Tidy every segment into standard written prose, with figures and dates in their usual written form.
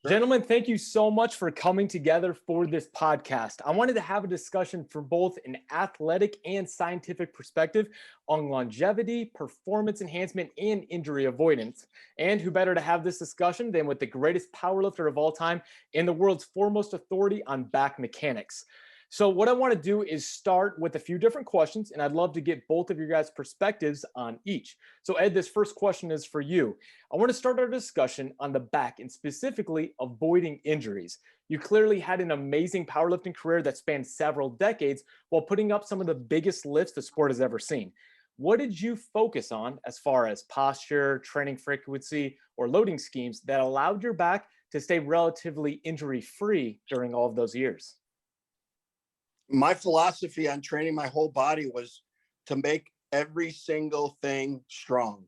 Sure. Gentlemen, thank you so much for coming together for this podcast. I wanted to have a discussion from both an athletic and scientific perspective on longevity, performance enhancement, and injury avoidance. And who better to have this discussion than with the greatest powerlifter of all time and the world's foremost authority on back mechanics. So what I want to do is start with a few different questions, and I'd love to get both of your guys' perspectives on each. So Ed, this first question is for you. I want to start our discussion on the back and specifically avoiding injuries. You clearly had an amazing powerlifting career that spanned several decades while putting up some of the biggest lifts the sport has ever seen. What did you focus on as far as posture, training frequency, or loading schemes that allowed your back to stay relatively injury-free during all of those years? My philosophy on training my whole body was to make every single thing strong.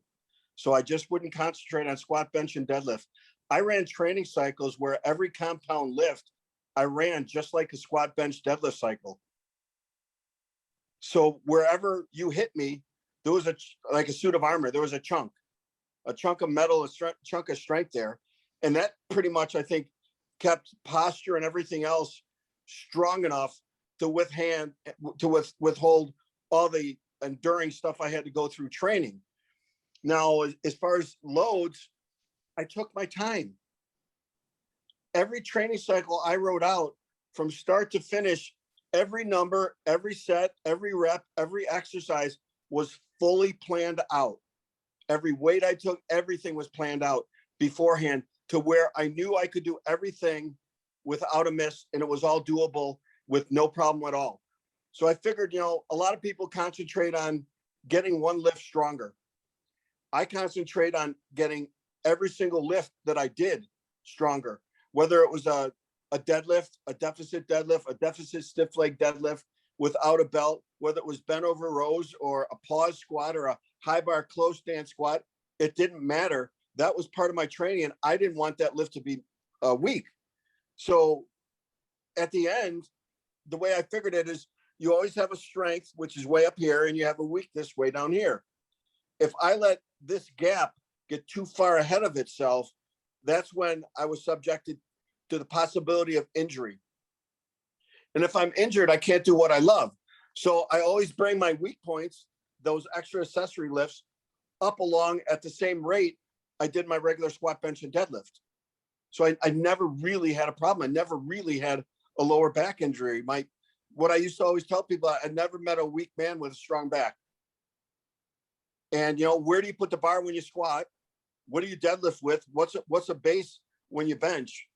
So I just wouldn't concentrate on squat, bench, and deadlift. I ran training cycles where every compound lift I ran just like a squat, bench, deadlift cycle. So wherever you hit me, there was like a suit of armor. There was a chunk of metal, a chunk of strength there. And that pretty much, I think, kept posture and everything else strong enough to withhold all the enduring stuff I had to go through training. Now, as far as loads, I took my time. Every training cycle I wrote out from start to finish, every number, every set, every rep, every exercise was fully planned out. Every weight I took, everything was planned out beforehand to where I knew I could do everything without a miss, and it was all doable with no problem at all. So I figured, a lot of people concentrate on getting one lift stronger. I concentrate on getting every single lift that I did stronger, whether it was a deadlift, a deficit stiff leg deadlift without a belt, whether it was bent over rows or a pause squat or a high bar close stand squat, it didn't matter. That was part of my training, and I didn't want that lift to be weak. So at the end, the way I figured it is you always have a strength, which is way up here, and you have a weakness way down here. If I let this gap get too far ahead of itself, that's when I was subjected to the possibility of injury. And if I'm injured, I can't do what I love. So I always bring my weak points, those extra accessory lifts, up along at the same rate I did my regular squat, bench, and deadlift. So I never really had a problem. I never really had a lower back injury. What I used to always tell people, I never met a weak man with a strong back. And where do you put the bar when you squat? What do you deadlift with? What's a base when you bench?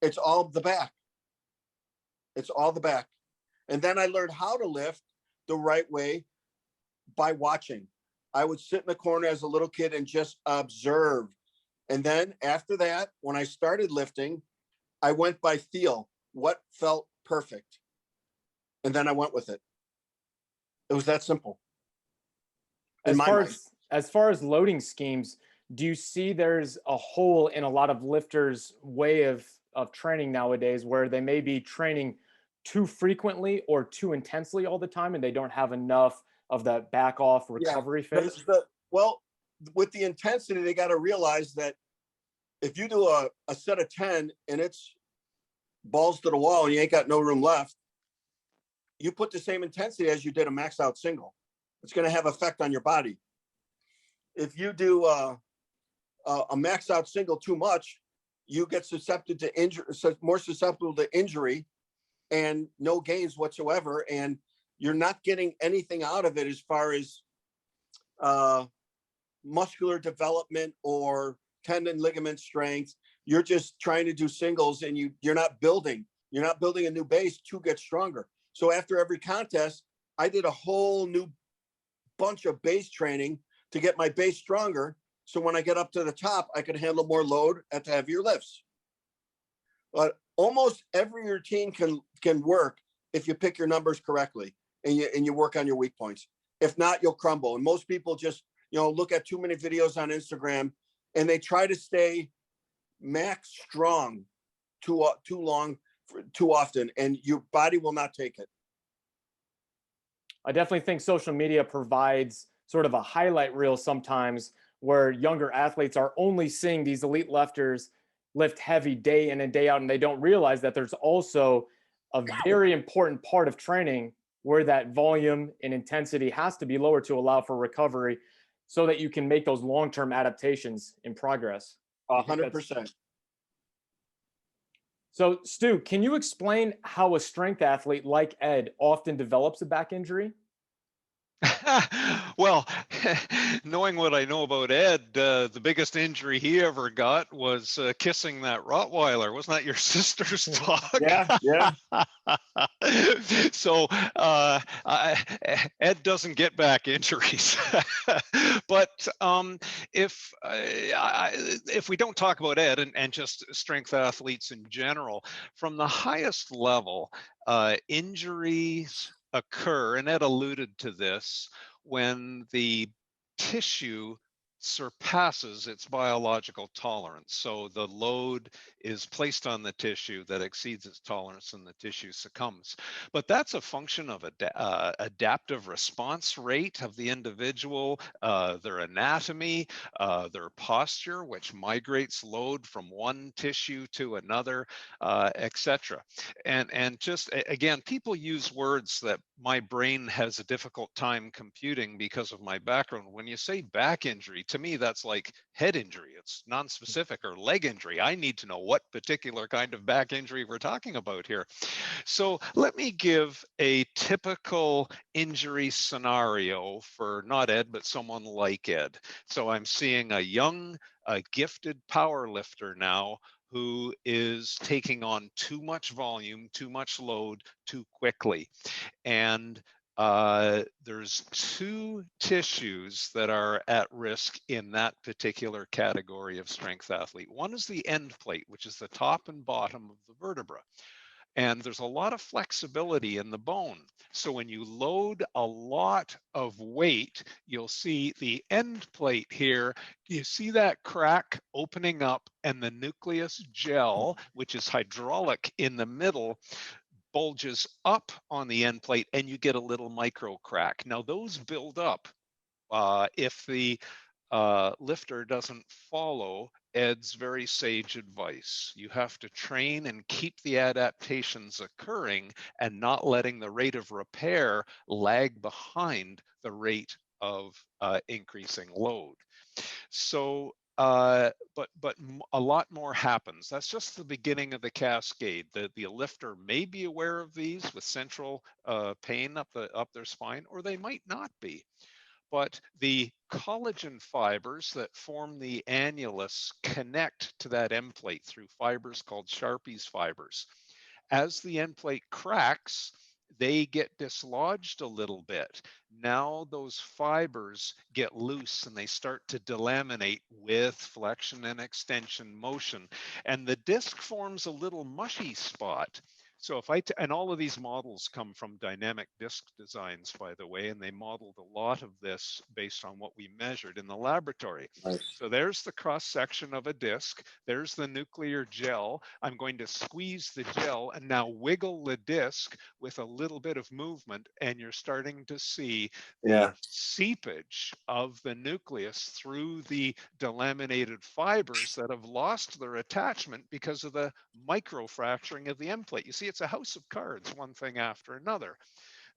It's all the back. It's all the back. And then I learned how to lift the right way by watching. I would sit in the corner as a little kid and just observe. And then after that, when I started lifting, I went by feel. What felt perfect? And then I went with it. It was that simple. As far as loading schemes, do you see there's a hole in a lot of lifters' way of training nowadays where they may be training too frequently or too intensely all the time and they don't have enough of that back off recovery phase? Well, with the intensity, they got to realize that if you do a set of 10 and it's balls to the wall and you ain't got no room left, you put the same intensity as you did a max out single. It's going to have effect on your body. If you do a max out single too much, you get more susceptible to injury and no gains whatsoever. And you're not getting anything out of it as far as muscular development or tendon ligament strength. You're just trying to do singles and you're not building a new base to get stronger. So after every contest, I did a whole new bunch of base training to get my base stronger. So when I get up to the top, I could handle more load at the heavier lifts. But almost every routine can work if you pick your numbers correctly and you work on your weak points. If not, you'll crumble. And most people just, look at too many videos on Instagram and they try to stay max strong too long, too often, and your body will not take it. I definitely think social media provides sort of a highlight reel sometimes where younger athletes are only seeing these elite lifters lift heavy day in and day out, and they don't realize that there's also a very important part of training where that volume and intensity has to be lower to allow for recovery so that you can make those long-term adaptations in progress. 100%. So, Stu, can you explain how a strength athlete like Ed often develops a back injury? Well, knowing what I know about Ed, the biggest injury he ever got was kissing that Rottweiler. Wasn't that your sister's dog? Yeah. So Ed doesn't get back injuries. But if we don't talk about Ed and just strength athletes in general, from the highest level, injuries occur, and Ed alluded to this, when the tissue surpasses its biological tolerance. So the load is placed on the tissue that exceeds its tolerance and the tissue succumbs. But that's a function of adaptive response rate of the individual, their anatomy, their posture, which migrates load from one tissue to another, etc. And just, again, people use words that my brain has a difficult time computing because of my background. When you say back injury, to me, that's like head injury. It's non-specific, or leg injury. I need to know what particular kind of back injury we're talking about here. So let me give a typical injury scenario for not Ed, but someone like Ed. So I'm seeing a young, gifted power lifter now who is taking on too much volume, too much load too quickly. And there's two tissues that are at risk in that particular category of strength athlete. One is the end plate, which is the top and bottom of the vertebra. And there's a lot of flexibility in the bone. So when you load a lot of weight, you'll see the end plate here. You see that crack opening up, and the nucleus gel, which is hydraulic in the middle, bulges up on the end plate, and you get a little micro crack. Now those build up if the lifter doesn't follow Ed's very sage advice. You have to train and keep the adaptations occurring and not letting the rate of repair lag behind the rate of increasing load. So but a lot more happens. That's just the beginning of the cascade. The lifter may be aware of these with central pain up their spine, or they might not be. But the collagen fibers that form the annulus connect to that end plate through fibers called Sharpie's fibers. As the end plate cracks, they get dislodged a little bit. Now those fibers get loose and they start to delaminate with flexion and extension motion. And the disc forms a little mushy spot. So if and all of these models come from dynamic disc designs, by the way, and they modeled a lot of this based on what we measured in the laboratory. Nice. So there's the cross section of a disc. There's the nuclear gel. I'm going to squeeze the gel and now wiggle the disc with a little bit of movement, and you're starting to see the seepage of the nucleus through the delaminated fibers that have lost their attachment because of the microfracturing of the end plate. You see, it's a house of cards, one thing after another.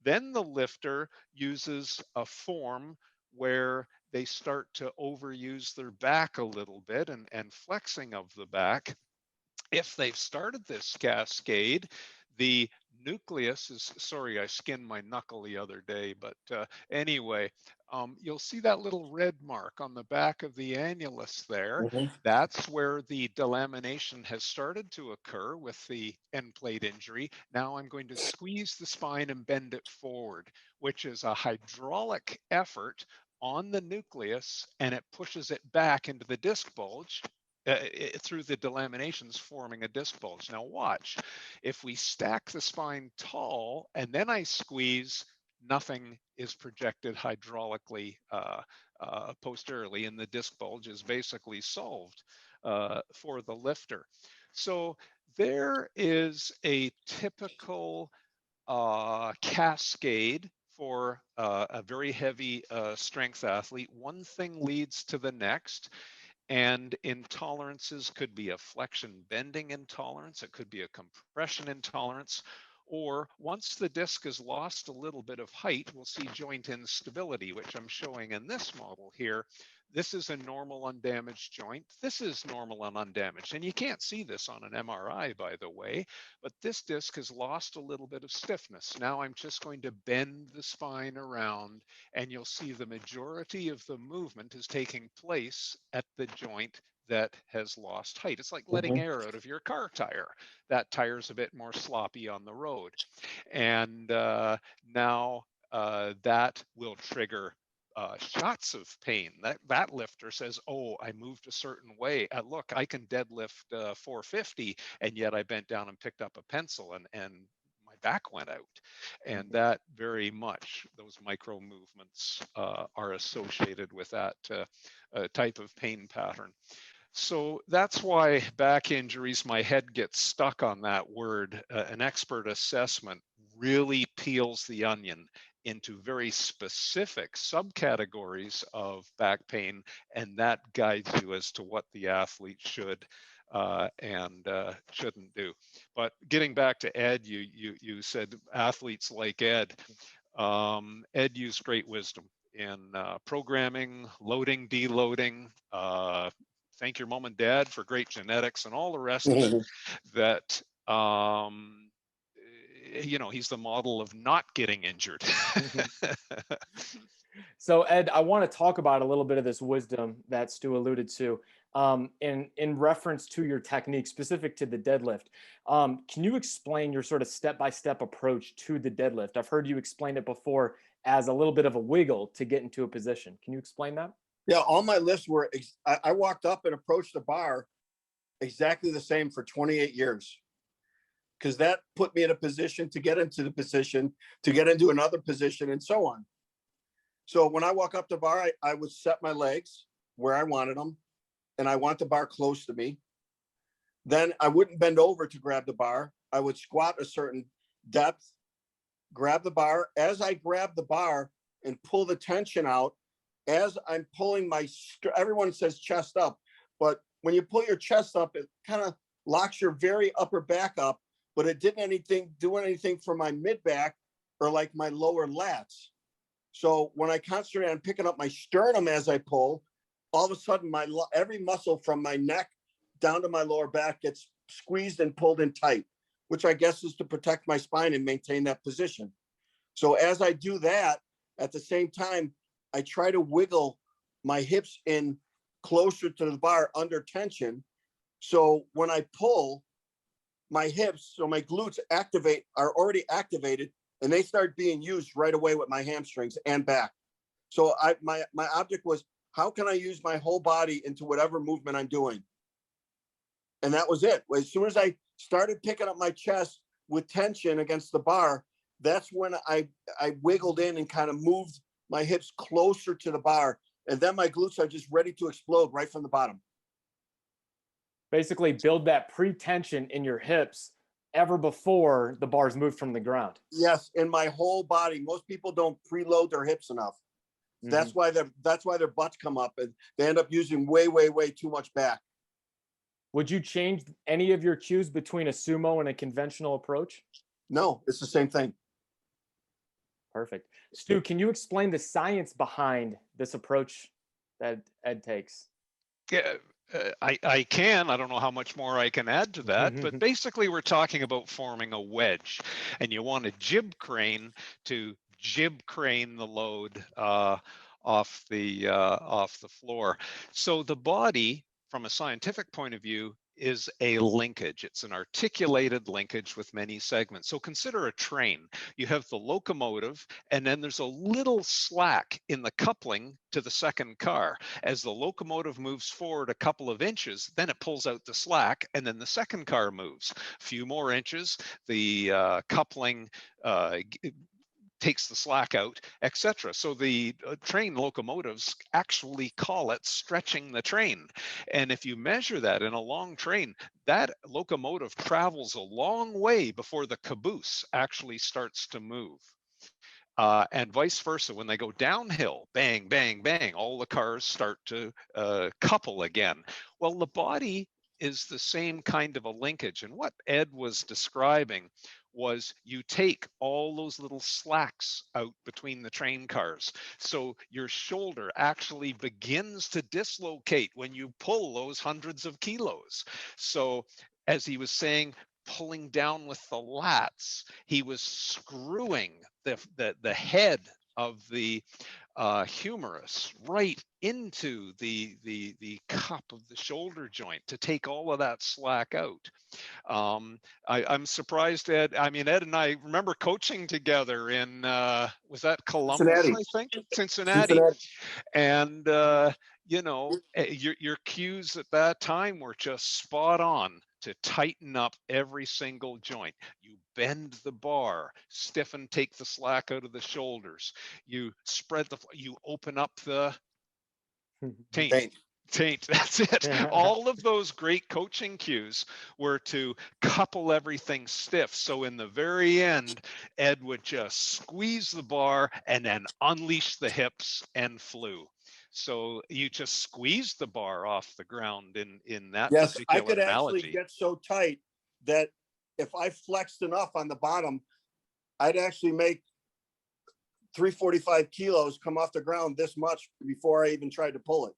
Then the lifter uses a form where they start to overuse their back a little bit and flexing of the back. If they've started this cascade, the nucleus is, sorry, I skinned my knuckle the other day, but anyway, you'll see that little red mark on the back of the annulus there. That's where the delamination has started to occur with the end plate injury. Now I'm going to squeeze the spine and bend it forward, which is a hydraulic effort on the nucleus, and it pushes it back into the disc bulge. Through the delaminations, forming a disc bulge. Now watch, if we stack the spine tall and then I squeeze, nothing is projected hydraulically posteriorly, and the disc bulge is basically solved for the lifter. So there is a typical cascade for a very heavy strength athlete. One thing leads to the next. And intolerances could be a flexion bending intolerance, it could be a compression intolerance, or once the disc has lost a little bit of height, we'll see joint instability, which I'm showing in this model here. This is a normal undamaged joint. This is normal and undamaged. And you can't see this on an MRI, by the way, but this disc has lost a little bit of stiffness. Now I'm just going to bend the spine around, and you'll see the majority of the movement is taking place at the joint that has lost height. It's like letting air out of your car tire. That tire's a bit more sloppy on the road. And now that will trigger shots of pain. That lifter says, oh, I moved a certain way. Look, I can deadlift 450, and yet I bent down and picked up a pencil, and my back went out. And that very much, those micro movements are associated with that type of pain pattern. So that's why back injuries, my head gets stuck on that word. An expert assessment really peels the onion into very specific subcategories of back pain, and that guides you as to what the athlete should and shouldn't do. But getting back to Ed, you said athletes like Ed. Ed used great wisdom in programming, loading, deloading. Thank your mom and dad for great genetics and all the rest of it. That you know, he's the model of not getting injured. So Ed, I want to talk about a little bit of this wisdom that Stu alluded to in reference to your technique specific to the deadlift. Can you explain your sort of step-by-step approach to the deadlift? I've heard you explain it before as a little bit of a wiggle to get into a position. Can you explain that? Yeah, all my lifts were, I walked up and approached the bar exactly the same for 28 years. Because that put me in a position to get into the position, to get into another position, and so on. So when I walk up the bar, I would set my legs where I wanted them, and I want the bar close to me. Then I wouldn't bend over to grab the bar. I would squat a certain depth, grab the bar. As I grab the bar and pull the tension out, as I'm pulling everyone says chest up, but when you pull your chest up, it kind of locks your very upper back up, but it didn't do anything for my mid back or like my lower lats. So when I concentrate on picking up my sternum as I pull, all of a sudden every muscle from my neck down to my lower back gets squeezed and pulled in tight, which I guess is to protect my spine and maintain that position. So as I do that, at the same time, I try to wiggle my hips in closer to the bar under tension. So when I pull, my hips, so my glutes are already activated, and they start being used right away with my hamstrings and back. So my object was, how can I use my whole body into whatever movement I'm doing? And that was it. As soon as I started picking up my chest with tension against the bar, that's when I wiggled in and kind of moved my hips closer to the bar. And then my glutes are just ready to explode right from the bottom. Basically build that pre-tension in your hips ever before the bars move from the ground. Yes, in my whole body. Most people don't preload their hips enough. That's why their butts come up, and they end up using way too much back. Would you change any of your cues between a sumo and a conventional approach? No, it's the same thing. Perfect. Stu, can you explain the science behind this approach that Ed takes? Yeah, I can. I don't know how much more I can add to that, but basically we're talking about forming a wedge, and you want a jib crane to jib crane the load off the floor. So the body, from a scientific point of view, is a linkage. It's an articulated linkage with many segments. So consider a train. You have the locomotive, and then there's a little slack in the coupling to the second car. As the locomotive moves forward a couple of inches, then it pulls out the slack, and then the second car moves a few more inches. The coupling takes the slack out, etc. So the train locomotives actually call it stretching the train. And if you measure that in a long train, that locomotive travels a long way before the caboose actually starts to move. And vice versa. When they go downhill, bang, bang, bang, all the cars start to couple again. Well, the body is the same kind of a linkage. And what Ed was describing was you take all those little slacks out between the train cars. So your shoulder actually begins to dislocate when you pull those hundreds of kilos. So as he was saying, pulling down with the lats, he was screwing the head of the humerus right into the cup of the shoulder joint to take all of that slack out. I'm surprised, Ed. I mean, Ed and I remember coaching together in was that Columbus, Cincinnati. I think, Cincinnati, and you know, your cues at that time were just spot on to tighten up every single joint. You bend the bar, stiffen, take the slack out of the shoulders. You spread you open up the taint. That's it. All of those great coaching cues were to couple everything stiff. So in the very end, Ed would just squeeze the bar and then unleash the hips and flew. So you just squeeze the bar off the ground in that Yes, I particular could actually analogy. get so tight that if I flexed enough on the bottom, I'd actually make 345 kilos come off the ground this much before I even tried to pull it.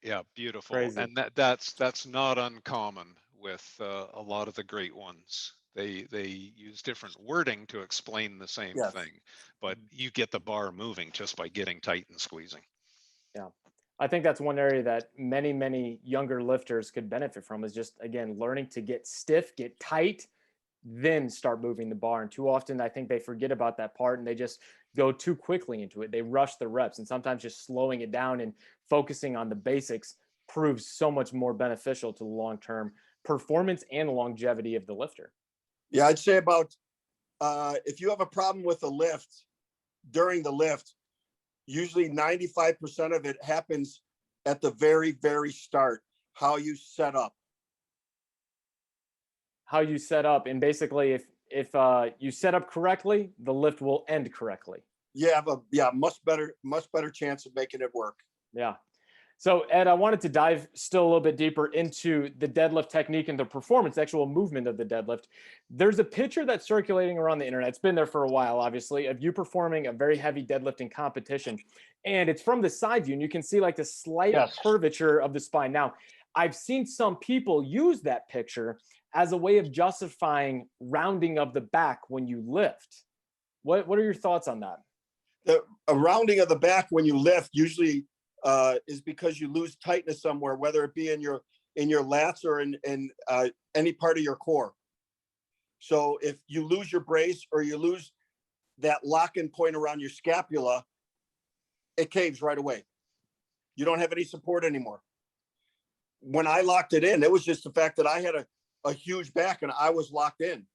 Yeah, beautiful. Crazy. And that's not uncommon with a lot of the great ones. They use different wording to explain the same Yes. thing, but you get the bar moving just by getting tight and squeezing. Yeah. I think that's one area that many younger lifters could benefit from, is just, again, learning to get stiff, get tight, then start moving the bar. And too often, I think they forget about that part and they just go too quickly into it. They rush the reps, and sometimes just slowing it down and focusing on the basics proves so much more beneficial to the long-term performance and longevity of the lifter. Yeah, I'd say about if you have a problem with a lift during the lift, usually 95% of it happens at the very, very start, how you set up. How you set up, and basically if you set up correctly, the lift will end correctly. You have a much better chance of making it work. Yeah. So Ed, I wanted to dive still a little bit deeper into the deadlift technique and the performance, actual movement of the deadlift. There's a picture that's circulating around the internet. It's been there for a while, obviously, of you performing a very heavy deadlifting competition. And it's from the side view, and you can see like the slight curvature of the spine. Now, I've seen some people use that picture as a way of justifying rounding of the back when you lift. What are your thoughts on that? A rounding of the back when you lift usually is because you lose tightness somewhere, whether it be in your lats or in any part of your core. So if you lose your brace or you lose that lock-in point around your scapula, it caves right away. You don't have any support anymore. When I locked it in, it was just the fact that I had a huge back and I was locked in.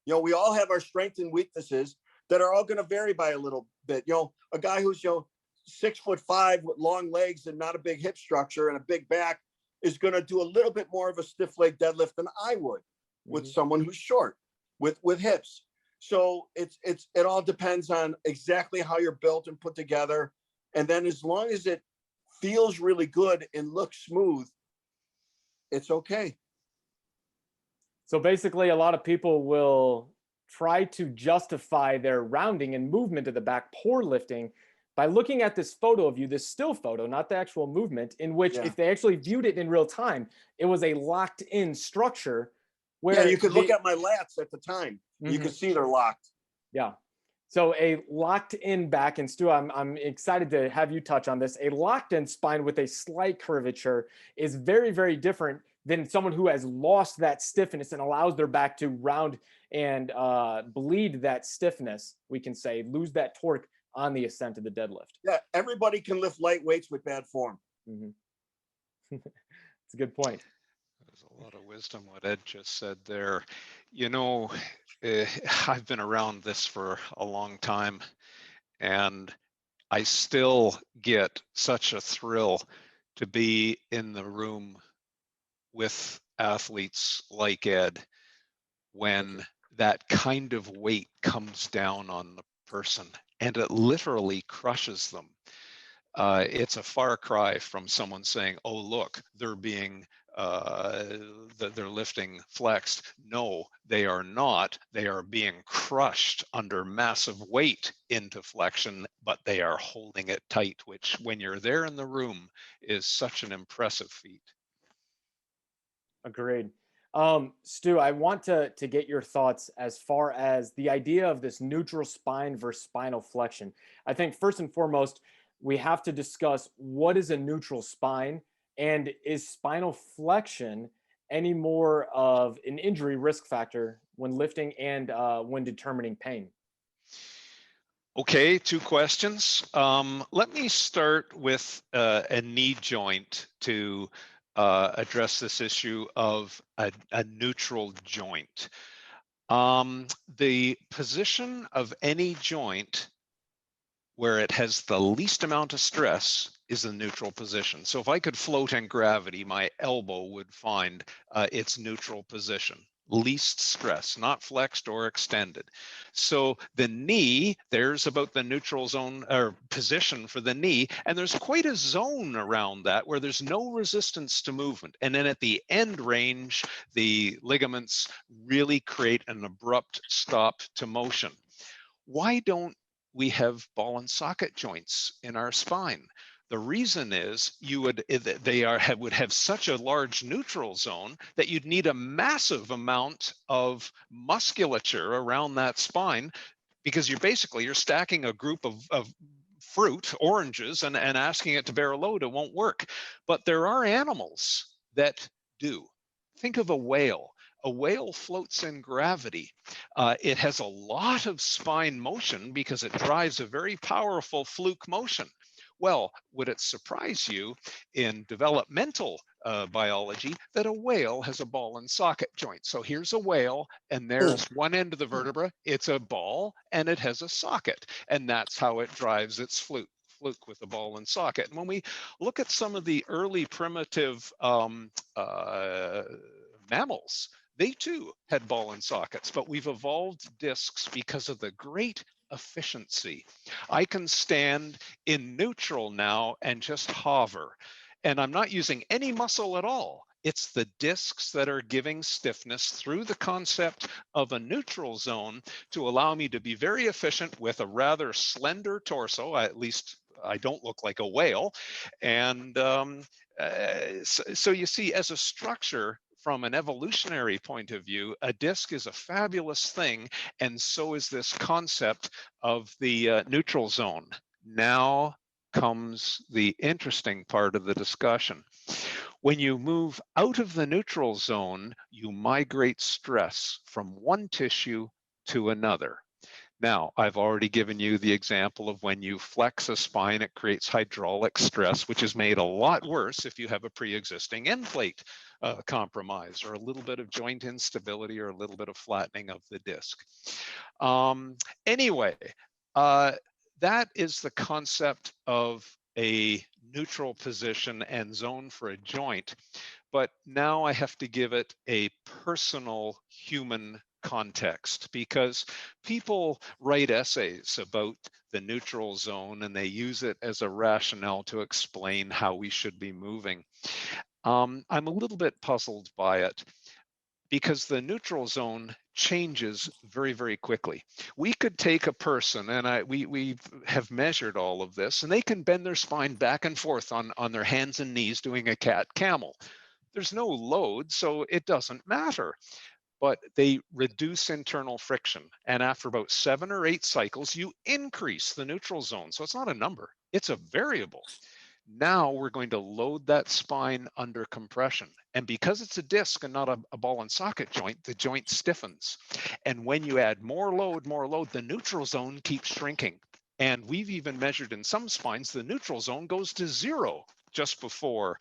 You know, we all have our strengths and weaknesses that are all going to vary by a little bit. You know, a guy who's 6'5" with long legs and not a big hip structure and a big back is going to do a little bit more of a stiff leg deadlift than I would with someone who's short with hips. So it all depends on exactly how you're built and put together. And then as long as it feels really good and looks smooth, it's okay. So basically, a lot of people will try to justify their rounding and movement of the back poor lifting by looking at this photo of you, this still photo, not the actual movement, in which if they actually viewed it in real time, it was a locked in structure where you could look at my lats at the time. You can see they're locked. Yeah. So a locked in back, and Stu, I'm excited to have you touch on this. A locked in spine with a slight curvature is very, very different than someone who has lost that stiffness and allows their back to round and bleed that stiffness, we can say, lose that torque on the ascent of the deadlift. Yeah, everybody can lift light weights with bad form. It's a good point. There's a lot of wisdom what Ed just said there. You know, I've been around this for a long time, and I still get such a thrill to be in the room with athletes like Ed when that kind of weight comes down on person, and it literally crushes them. It's a far cry from someone saying, "Oh, look, they're being they're lifting flexed." No, they are not. They are being crushed under massive weight into flexion, but they are holding it tight, which, when you're there in the room, is such an impressive feat. Agreed. Stu, I want to get your thoughts as far as the idea of this neutral spine versus spinal flexion. I think first and foremost, we have to discuss what is a neutral spine, and is spinal flexion any more of an injury risk factor when lifting and when determining pain? Okay, two questions. Let me start with a knee joint to address this issue of a neutral joint. The position of any joint where it has the least amount of stress is the neutral position. So if I could float in gravity, my elbow would find its neutral position. Least stress, not flexed or extended. So the knee, there's about the neutral zone or position for the knee, and there's quite a zone around that where there's no resistance to movement. And then at the end range, the ligaments really create an abrupt stop to motion. Why don't we have ball and socket joints in our spine? The reason is would have such a large neutral zone that you'd need a massive amount of musculature around that spine, because you're stacking a group of fruit, oranges, and asking it to bear a load. It won't work. But there are animals that do. Think of a whale. A whale floats in gravity. It has a lot of spine motion because it drives a very powerful fluke motion. Well, would it surprise you in developmental biology that a whale has a ball and socket joint? So here's a whale, and there's one end of the vertebra. It's a ball, and it has a socket, and that's how it drives its fluke with a ball and socket. And when we look at some of the early primitive mammals, they too had ball and sockets, but we've evolved discs because of the great efficiency. I can stand in neutral now and just hover, and I'm not using any muscle at all. It's the discs that are giving stiffness through the concept of a neutral zone to allow me to be very efficient with a rather slender torso. At least I don't look like a whale. And so you see, as a structure, from an evolutionary point of view, a disc is a fabulous thing, and so is this concept of the neutral zone. Now comes the interesting part of the discussion. When you move out of the neutral zone, you migrate stress from one tissue to another. Now, I've already given you the example of when you flex a spine, it creates hydraulic stress, which is made a lot worse if you have a pre-existing end plate compromise, or a little bit of joint instability, or a little bit of flattening of the disc. Anyway, that is the concept of a neutral position and zone for a joint. But now I have to give it a personal human context, because people write essays about the neutral zone and they use it as a rationale to explain how we should be moving. I'm a little bit puzzled by it, because the neutral zone changes very, very quickly. We could take a person, and we have measured all of this, and they can bend their spine back and forth on their hands and knees doing a cat-camel. There's no load, so it doesn't matter. But they reduce internal friction. And after about 7 or 8 cycles, you increase the neutral zone. So it's not a number, it's a variable. Now we're going to load that spine under compression. And because it's a disc and not a ball and socket joint, the joint stiffens. And when you add more load, the neutral zone keeps shrinking. And we've even measured in some spines, the neutral zone goes to 0 just before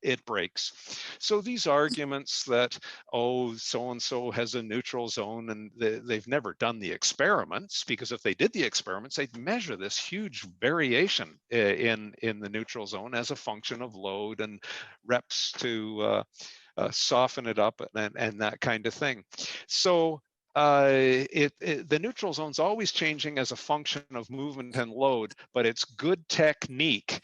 it breaks. So these arguments that, oh, so-and-so has a neutral zone, and they've never done the experiments, because if they did the experiments, they'd measure this huge variation in the neutral zone as a function of load and reps to soften it up and that kind of thing. So the neutral zone's always changing as a function of movement and load, but it's good technique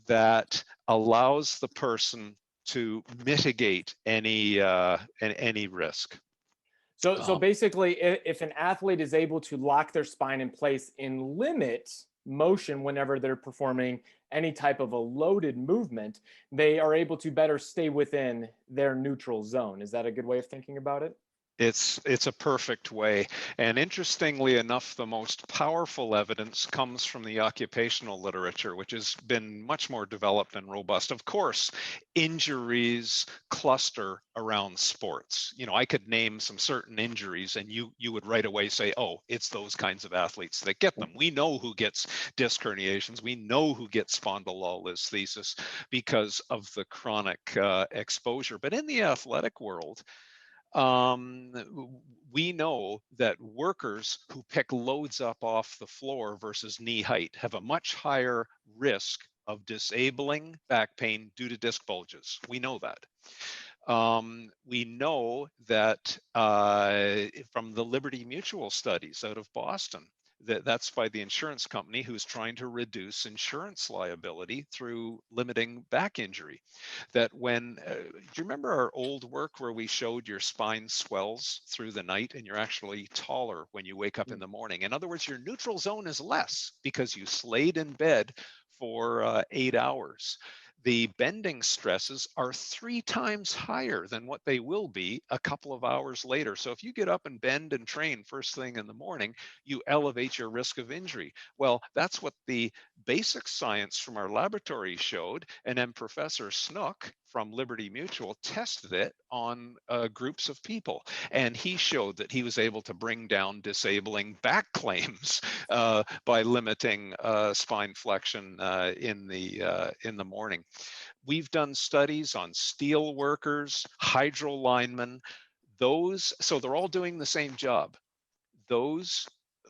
that allows the person to mitigate any risk. So basically, if an athlete is able to lock their spine in place and limit motion whenever they're performing any type of a loaded movement, they are able to better stay within their neutral zone. Is that a good way of thinking about it? It's a perfect way. And interestingly enough, the most powerful evidence comes from the occupational literature, which has been much more developed and robust. Of course, injuries cluster around sports. You know, I could name some certain injuries and you would right away say, oh, it's those kinds of athletes that get them. We know who gets disc herniations. We know who gets spondylolisthesis because of the chronic exposure. But in the athletic world, we know that workers who pick loads up off the floor versus knee height have a much higher risk of disabling back pain due to disc bulges. We know that. We know that from the Liberty Mutual studies out of Boston, that's by the insurance company who's trying to reduce insurance liability through limiting back injury. That when, do you remember our old work where we showed your spine swells through the night and you're actually taller when you wake up in the morning? In other words, your neutral zone is less because you slayed in bed for 8 hours. The bending stresses are 3 times higher than what they will be a couple of hours later. So if you get up and bend and train first thing in the morning, you elevate your risk of injury. Well, that's what the basic science from our laboratory showed. And then Professor Snook from Liberty Mutual tested it on groups of people. And he showed that he was able to bring down disabling back claims by limiting spine flexion in the morning. We've done studies on steel workers, hydro linemen, so they're all doing the same job. Those,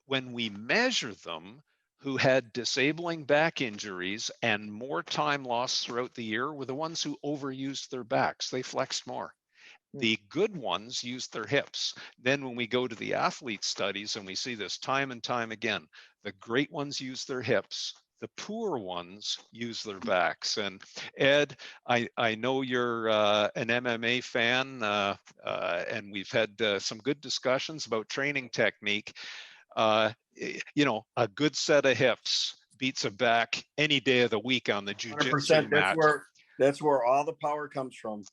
when we measure them, who had disabling back injuries and more time lost throughout the year were the ones who overused their backs. They flexed more. The good ones used their hips. Then when we go to the athlete studies, and we see this time and time again, the great ones use their hips. The poor ones use their backs. And Ed, I know you're an MMA fan, and we've had some good discussions about training technique. You know, a good set of hips beats a back any day of the week on the jiu-jitsu mat. That's where all the power comes from.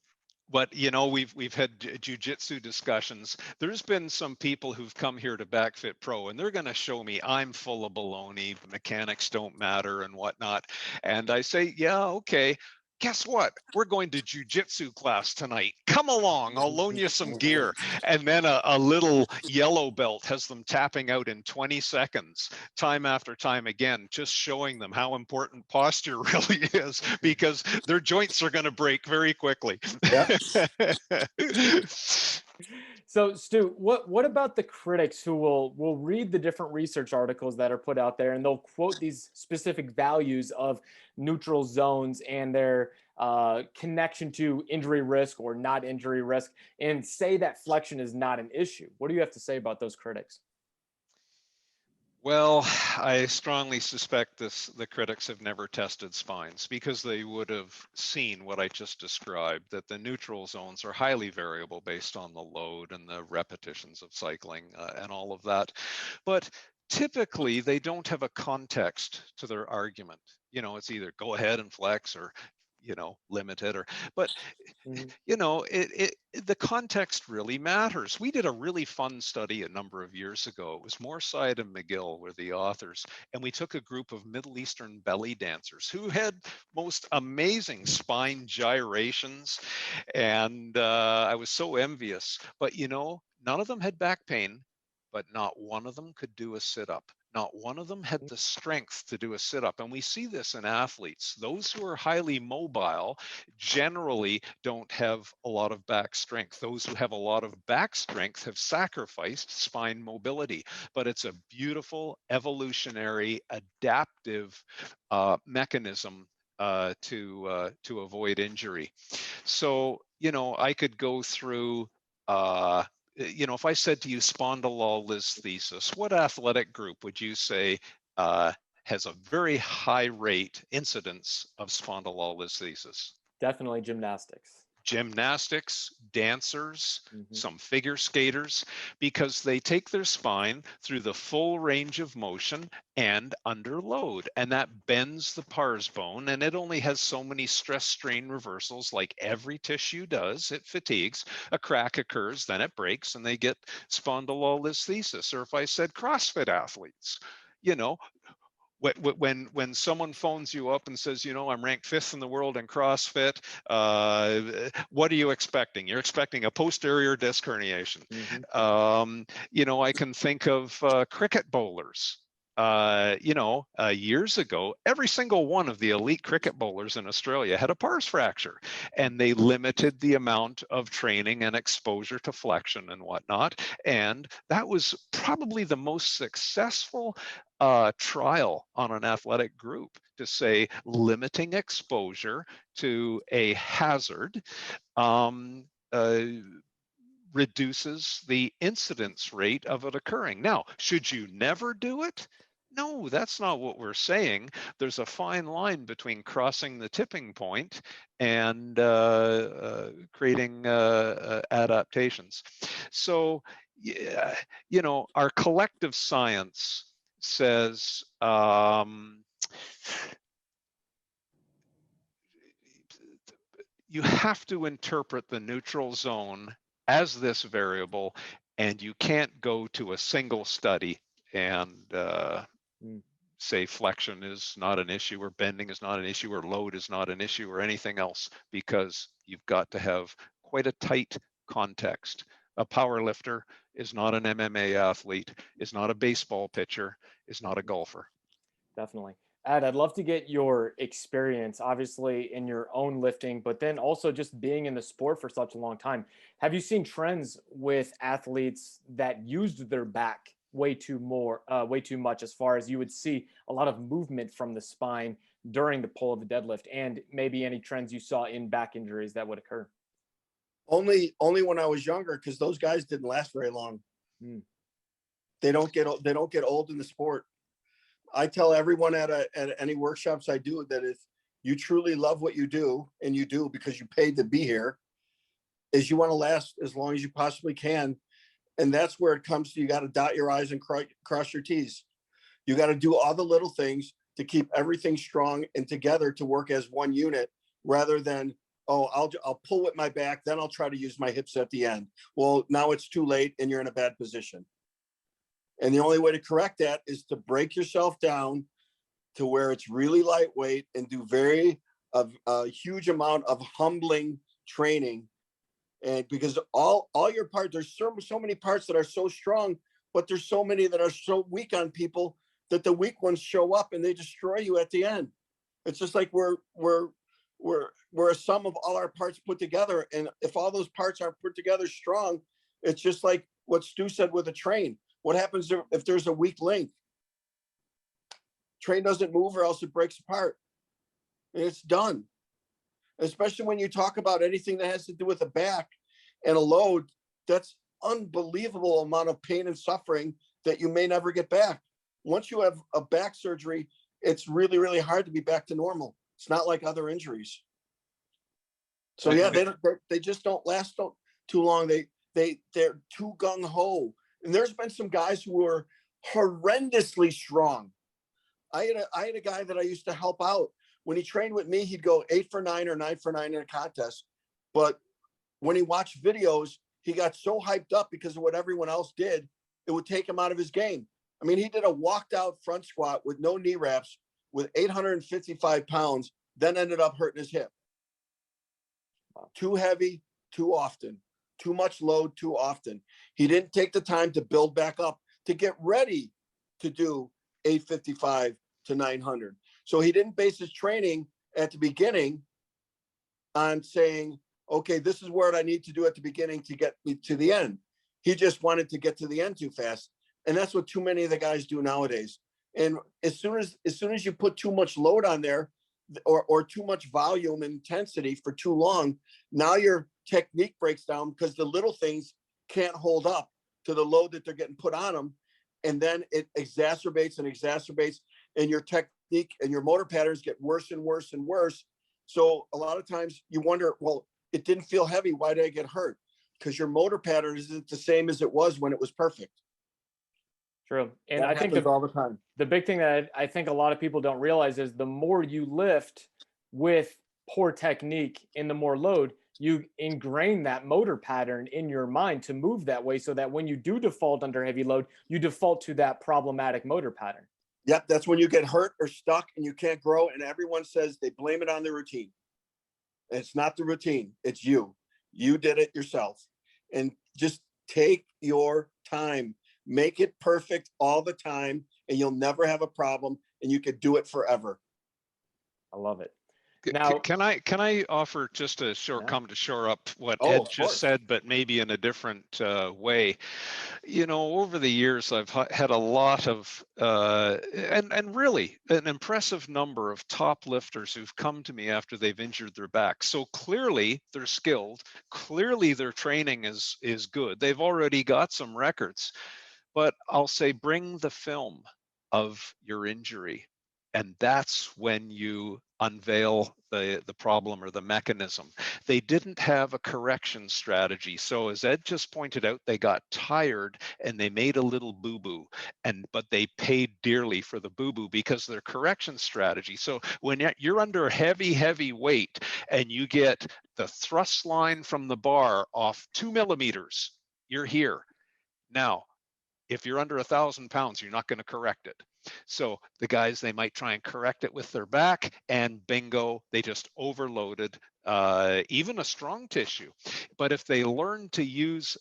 But you know, we've had jiu-jitsu discussions. There's been some people who've come here to BackFit Pro, and they're going to show me I'm full of baloney, mechanics don't matter and whatnot. And I say, yeah, okay. Guess what? We're going to jiu-jitsu class tonight. Come along, I'll loan you some gear. And then a little yellow belt has them tapping out in 20 seconds, time after time again, just showing them how important posture really is, because their joints are going to break very quickly. So Stu, what about the critics who will read the different research articles that are put out there, and they'll quote these specific values of neutral zones and their connection to injury risk or not injury risk, and say that flexion is not an issue? What do you have to say about those critics? Well, I strongly suspect the critics have never tested spines, because they would have seen what I just described, that the neutral zones are highly variable based on the load and the repetitions of cycling and all of that. But typically, they don't have a context to their argument. You know, it's either go ahead and flex or, you know, limit it, but you know, the context really matters. We did a really fun study a number of years ago. It was Moorside and McGill were the authors, and we took a group of Middle Eastern belly dancers who had most amazing spine gyrations, and I was so envious. But you know, none of them had back pain, but not one of them could do a sit-up. Not one of them had the strength to do a sit-up. And we see this in athletes. Those who are highly mobile generally don't have a lot of back strength. Those who have a lot of back strength have sacrificed spine mobility. But it's a beautiful, evolutionary, adaptive mechanism to avoid injury. So, you know, I could go through if I said to you spondylolisthesis, what athletic group would you say has a very high rate incidence of spondylolisthesis? Definitely gymnastics. Gymnastics, dancers, Mm-hmm. some figure skaters, because they take their spine through the full range of motion and under load, and that bends the pars bone, and it only has so many stress strain reversals, like every tissue does. It fatigues, a crack occurs, then it breaks, and they get spondylolisthesis. Or if I said CrossFit athletes, when someone phones you up and says, I'm ranked 5th in the world in CrossFit, what are you expecting? You're expecting a posterior disc herniation. Mm-hmm. I can think of cricket bowlers. Years ago, every single one of the elite cricket bowlers in Australia had a pars fracture, and they limited the amount of training and exposure to flexion and whatnot. And that was probably the most successful trial on an athletic group, to say limiting exposure to a hazard reduces the incidence rate of it occurring. Now, should you never do it? No, that's not what we're saying. There's a fine line between crossing the tipping point and creating adaptations. So, our collective science says you have to interpret the neutral zone as this variable, and you can't go to a single study and say flexion is not an issue, or bending is not an issue, or load is not an issue, or anything else, because you've got to have quite a tight context. A power lifter is not an MMA athlete, is not a baseball pitcher, is not a golfer. Definitely. Ed, I'd love to get your experience, obviously in your own lifting, but then also just being in the sport for such a long time. Have you seen trends with athletes that used their back way too much, as far as you would see a lot of movement from the spine during the pull of the deadlift, and maybe any trends you saw in back injuries that would occur? Only when I was younger, because those guys didn't last very long. They don't get old in the sport. I tell everyone at any workshops I do that if you truly love what you do, and you do because you paid to be here, is you want to last as long as you possibly can. And that's where it comes to, you got to dot your I's and cross your T's. You got to do all the little things to keep everything strong and together to work as one unit, rather than, oh, I'll pull with my back, then I'll try to use my hips at the end. Well, now it's too late and you're in a bad position. And the only way to correct that is to break yourself down to where it's really lightweight, and do a huge amount of humbling training. And because all your parts, there's so many parts that are so strong, but there's so many that are so weak on people that the weak ones show up and they destroy you at the end. It's just like we're a sum of all our parts put together. And if all those parts aren't put together strong, it's just like what Stu said with a train. What happens if there's a weak link? Train doesn't move, or else it breaks apart. And it's done. Especially when you talk about anything that has to do with a back and a load, that's unbelievable amount of pain and suffering that you may never get back. Once you have a back surgery, it's really, really hard to be back to normal. It's not like other injuries. So yeah, they just don't last too long. They're too gung ho. And there's been some guys who were horrendously strong. I had a guy that I used to help out. When he trained with me, he'd go 8 for 9 or 9 for 9 in a contest. But when he watched videos, he got so hyped up because of what everyone else did, it would take him out of his game. I mean, he did a walked out front squat with no knee wraps with 855 pounds, then ended up hurting his hip. Too heavy, too often, too much load, too often. He didn't take the time to build back up to get ready to do 855 to 900. So he didn't base his training at the beginning on saying, okay, this is what I need to do at the beginning to get me to the end. He just wanted to get to the end too fast. And that's what too many of the guys do nowadays. And as soon as you put too much load on there, or too much volume and intensity for too long, now your technique breaks down because the little things can't hold up to the load that they're getting put on them. And then it exacerbates and exacerbates, and your technique and your motor patterns get worse and worse and worse. So a lot of times you wonder, well, it didn't feel heavy. Why did I get hurt? Because your motor pattern isn't the same as it was when it was perfect. True. And That I think happens all the time. the big thing that I think a lot of people don't realize is the more you lift with poor technique and the more load, you ingrain that motor pattern in your mind to move that way, so that when you do default under heavy load, you default to that problematic motor pattern. Yep, that's when you get hurt or stuck and you can't grow. And everyone says they blame it on the routine. It's not the routine. It's you. You did it yourself. And just take your time. Make it perfect all the time, and you'll never have a problem, and you could do it forever. I love it. Now, can I offer just a short comment to shore up what Oh, Ed of just course. said, but maybe in a different way? You know, over the years, I've had a lot of and really an impressive number of top lifters who've come to me after they've injured their back. So clearly they're skilled. Clearly their training is good. They've already got some records. But I'll say, bring the film of your injury, and that's when you unveil the problem or the mechanism. They didn't have a correction strategy. So as Ed just pointed out, they got tired and they made a little boo-boo, but they paid dearly for the boo-boo because their correction strategy. So when you're under heavy weight and you get the thrust line from the bar off 2 millimeters, you're here. Now, if you're under 1,000 pounds, you're not going to correct it. So the guys, they might try and correct it with their back, and bingo, they just overloaded even a strong tissue. But if they learn to use,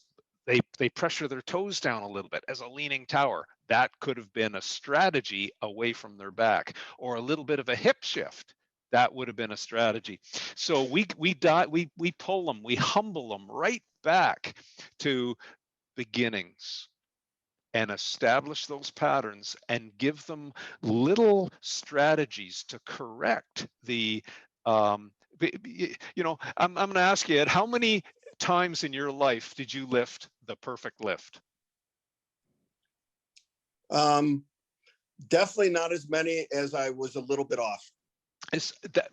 they pressure their toes down a little bit as a leaning tower, that could have been a strategy away from their back, or a little bit of a hip shift. That would have been a strategy. So we pull them, we humble them right back to beginnings, and establish those patterns and give them little strategies to correct the, you know, I'm going to ask you, Ed, how many times in your life did you lift the perfect lift? Definitely not as many as I was a little bit off.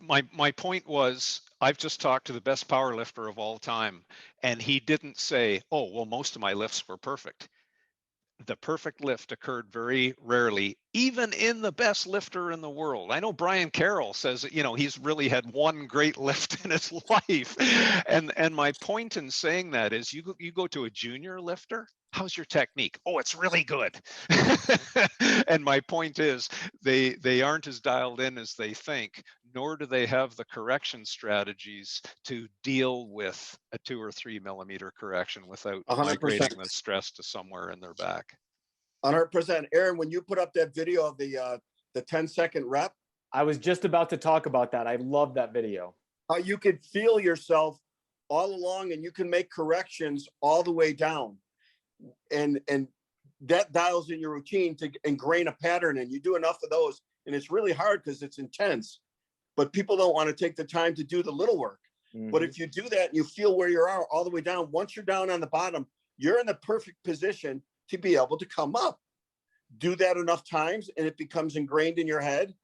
My point was, I've just talked to the best power lifter of all time, and he didn't say, oh, well, most of my lifts were perfect. The perfect lift occurred very rarely, even in the best lifter in the world. I know Brian Carroll says, you know, he's really had one great lift in his life. And my point in saying that is, you go to a junior lifter, how's your technique? Oh, it's really good. And my point is, they aren't as dialed in as they think, nor do they have the correction strategies to deal with a 2 or 3 millimeter correction without 100%. migrating the stress to somewhere in their back. 100%. Aaron, when you put up that video of the 10-second rep, I was just about to talk about that. I love that video. How you could feel yourself all along, and you can make corrections all the way down. And that dials in your routine to ingrain a pattern, and you do enough of those. And it's really hard because it's intense, but people don't want to take the time to do the little work. Mm-hmm. But if you do that and you feel where you are all the way down, once you're down on the bottom, you're in the perfect position to be able to come up. Do that enough times and it becomes ingrained in your head.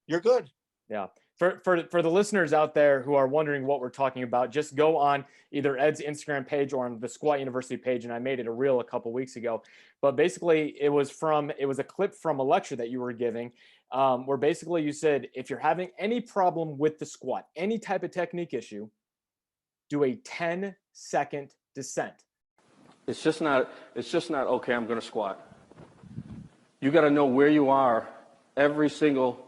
You're good. Yeah. For the listeners out there who are wondering what we're talking about, just go on either Ed's Instagram page or on the SquatUniversity page. And I made it a reel a couple weeks ago, but basically it was a clip from a lecture that you were giving, where basically you said, if you're having any problem with the squat, any type of technique issue, do a 10-second descent. It's just not, okay, I'm going to squat. You got to know where you are every single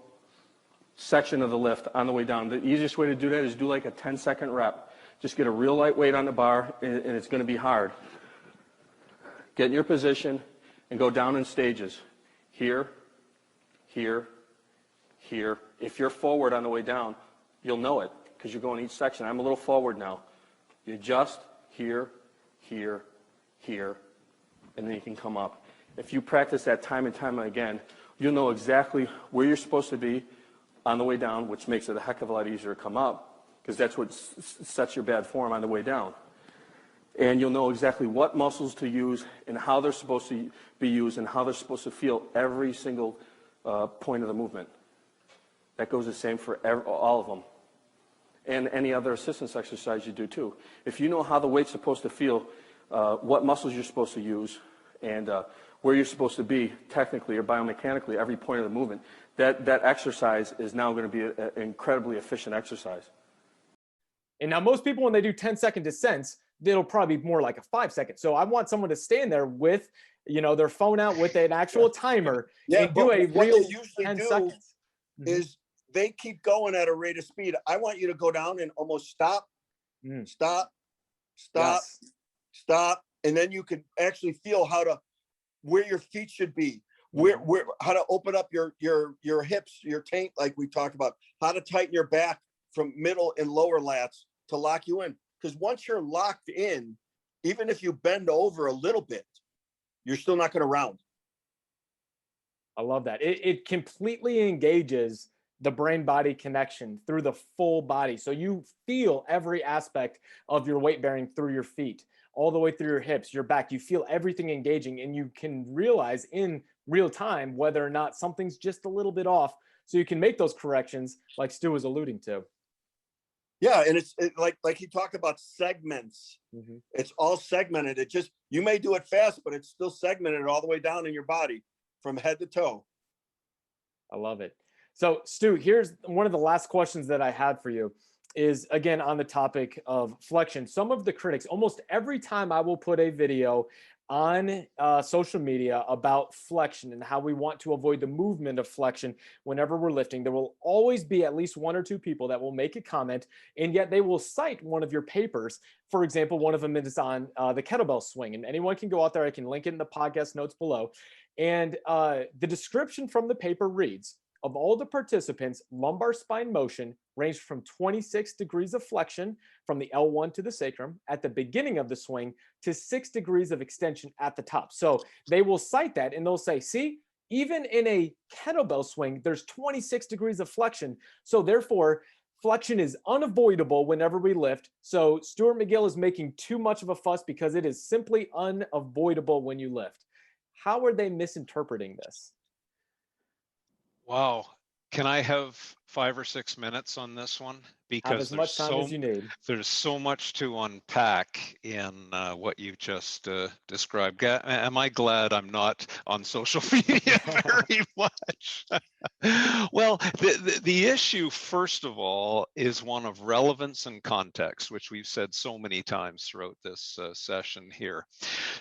section of the lift on the way down. The easiest way to do that is do like a 10-second rep. Just get a real light weight on the bar, and it's going to be hard. Get in your position and go down in stages. Here, here, here. If you're forward on the way down, you'll know it because you're going each section. I'm a little forward now. You adjust here, here, here, and then you can come up. If you practice that time and time again, you'll know exactly where you're supposed to be on the way down, which makes it a heck of a lot easier to come up, because that's what sets your bad form on the way down. And you'll know exactly what muscles to use and how they're supposed to be used and how they're supposed to feel every single point of the movement. That goes the same for all of them. And any other assistance exercise you do too. If you know how the weight's supposed to feel, what muscles you're supposed to use, and where you're supposed to be technically or biomechanically every point of the movement, that exercise is now going to be an incredibly efficient exercise. And now most people, when they do 10-second descents, it'll probably be more like a 5-second. So I want someone to stand there with, their phone out with an actual timer and do a what real they usually 10 do seconds. is they keep going at a rate of speed. I want you to go down and almost stop, stop, Yes. stop, and then you can actually feel where your feet should be, where how to open up your hips, your taint, like we talked about, how to tighten your back from middle and lower lats to lock you in. Because once you're locked in, even if you bend over a little bit, you're still not going to round. I love that. It completely engages the brain-body connection through the full body. So you feel every aspect of your weight bearing through your feet, all the way through your hips, your back. You feel everything engaging, and you can realize in real time whether or not something's just a little bit off. So you can make those corrections like Stu was alluding to. Yeah, and it's like he talked about segments. It's all segmented. You may do it fast, but it's still segmented all the way down in your body from head to toe. I love it. So Stu, here's one of the last questions that I had for you is, again, on the topic of flexion. Some of the critics, almost every time I will put a video on social media about flexion and how we want to avoid the movement of flexion whenever we're lifting, there will always be at least one or two people that will make a comment, and yet they will cite one of your papers. For example, one of them is on the kettlebell swing, and anyone can go out there. I can link it in the podcast notes below. And the description from the paper reads, of all the participants, lumbar spine motion ranged from 26 degrees of flexion from the L1 to the sacrum at the beginning of the swing to 6 degrees of extension at the top. So they will cite that and they'll say, see, even in a kettlebell swing, there's 26 degrees of flexion. So therefore, flexion is unavoidable whenever we lift. So Stuart McGill is making too much of a fuss because it is simply unavoidable when you lift. How are they misinterpreting this? Wow. Can I have 5 or 6 minutes on this one? Because have as much time as you need. There's so much to unpack in what you just described. Am I glad I'm not on social media very much? Well, the issue, first of all, is one of relevance and context, which we've said so many times throughout this session here.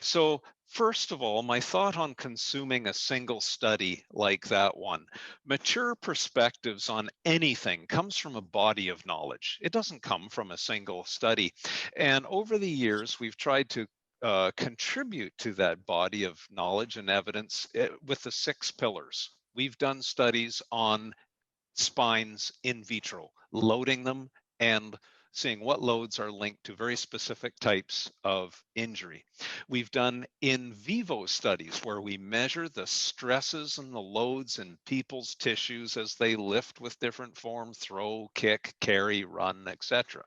So first of all, my thought on consuming a single study like that one. Mature perspectives on anything comes from a body of knowledge. It doesn't come from a single study. And over the years, we've tried to contribute to that body of knowledge and evidence with the 6 pillars. We've done studies on spines in vitro, loading them and seeing what loads are linked to very specific types of injury. We've done in vivo studies where we measure the stresses and the loads in people's tissues as they lift with different form, throw, kick, carry, run, etc.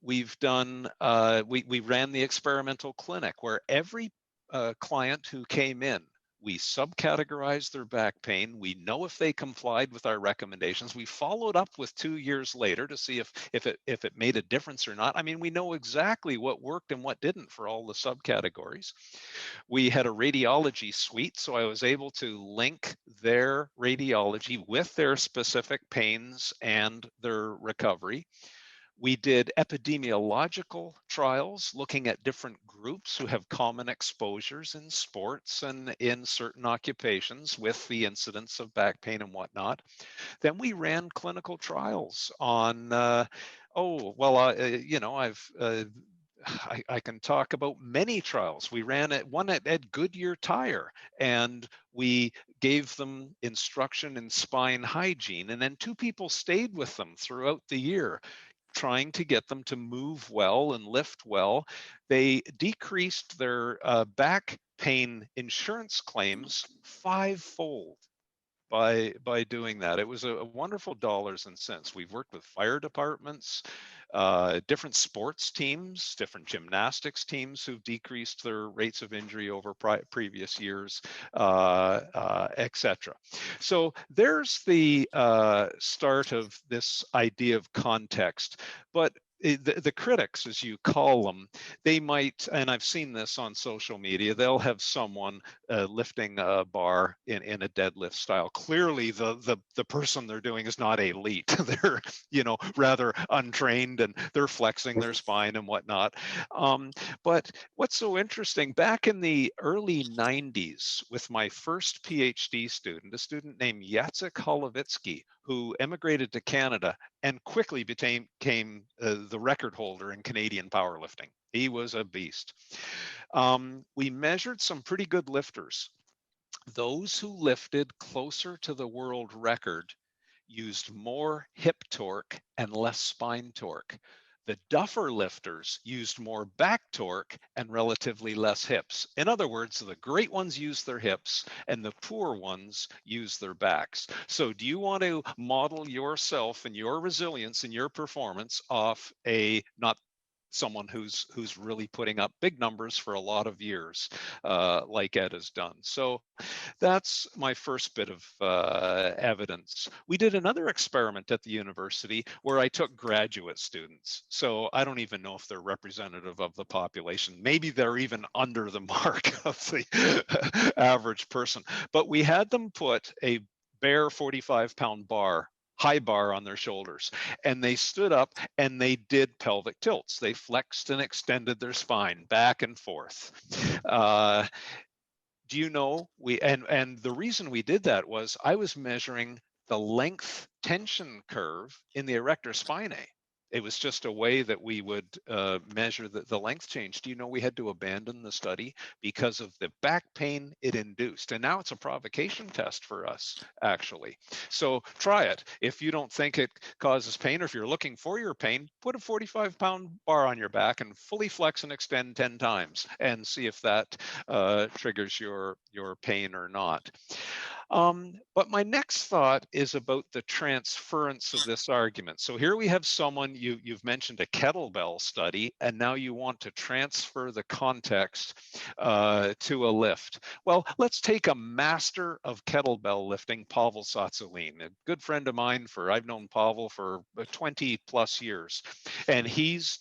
We've done, we ran the experimental clinic where every client who came in, we subcategorized their back pain. We know if they complied with our recommendations. We followed up with 2 years later to see if it made a difference or not. I mean, we know exactly what worked and what didn't for all the subcategories. We had a radiology suite, so I was able to link their radiology with their specific pains and their recovery. We did epidemiological trials looking at different groups who have common exposures in sports and in certain occupations with the incidence of back pain and whatnot. Then we ran clinical trials on, I can talk about many trials. We ran one at Goodyear Tire, and we gave them instruction in spine hygiene. And then 2 people stayed with them throughout the year, trying to get them to move well and lift well. They decreased their back pain insurance claims 5-fold by doing that. It was a wonderful dollars and cents. We've worked with fire departments, different sports teams, different gymnastics teams who've decreased their rates of injury over previous years, etc. So there's the start of this idea of context. But the critics, as you call them, they might, and I've seen this on social media, they'll have someone lifting a bar in a deadlift style. Clearly, the person they're doing is not elite. They're, rather untrained, and they're flexing their spine and whatnot. But what's so interesting, back in the early 90s, with my first PhD student, a student named Jacek Holowicki, who emigrated to Canada and quickly became the record holder in Canadian powerlifting. He was a beast. We measured some pretty good lifters. Those who lifted closer to the world record used more hip torque and less spine torque. The duffer lifters used more back torque and relatively less hips. In other words, the great ones use their hips and the poor ones use their backs. So do you want to model yourself and your resilience and your performance off not someone who's really putting up big numbers for a lot of years, like Ed has done? So that's my first bit of evidence. We did another experiment at the university where I took graduate students. So I don't even know if they're representative of the population. Maybe they're even under the mark of the average person. But we had them put a bare 45-pound bar, high bar, on their shoulders, and they stood up and they did pelvic tilts. They flexed and extended their spine back and forth. Do you know, and the reason we did that was I was measuring the length tension curve in the erector spinae. It was just a way that we would measure the length change. Do you know we had to abandon the study because of the back pain it induced? And now it's a provocation test for us, actually. So try it. If you don't think it causes pain, or if you're looking for your pain, put a 45-pound bar on your back and fully flex and extend 10 times and see if that triggers your pain or not. But my next thought is about the transference of this argument. So here we have someone, you've mentioned a kettlebell study, and now you want to transfer the context to a lift. Well, let's take a master of kettlebell lifting, Pavel Tsatsouline, a good friend of mine. I've known Pavel for 20 plus years, and he's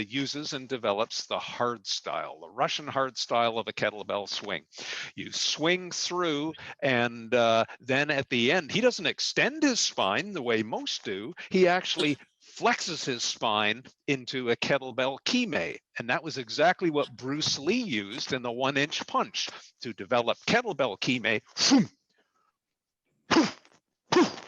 uses and develops the hard style, the Russian hard style of a kettlebell swing. You swing through, and then at the end, he doesn't extend his spine the way most do. He actually flexes his spine into a kettlebell kime. And that was exactly what Bruce Lee used in the 1-inch punch to develop kettlebell kime.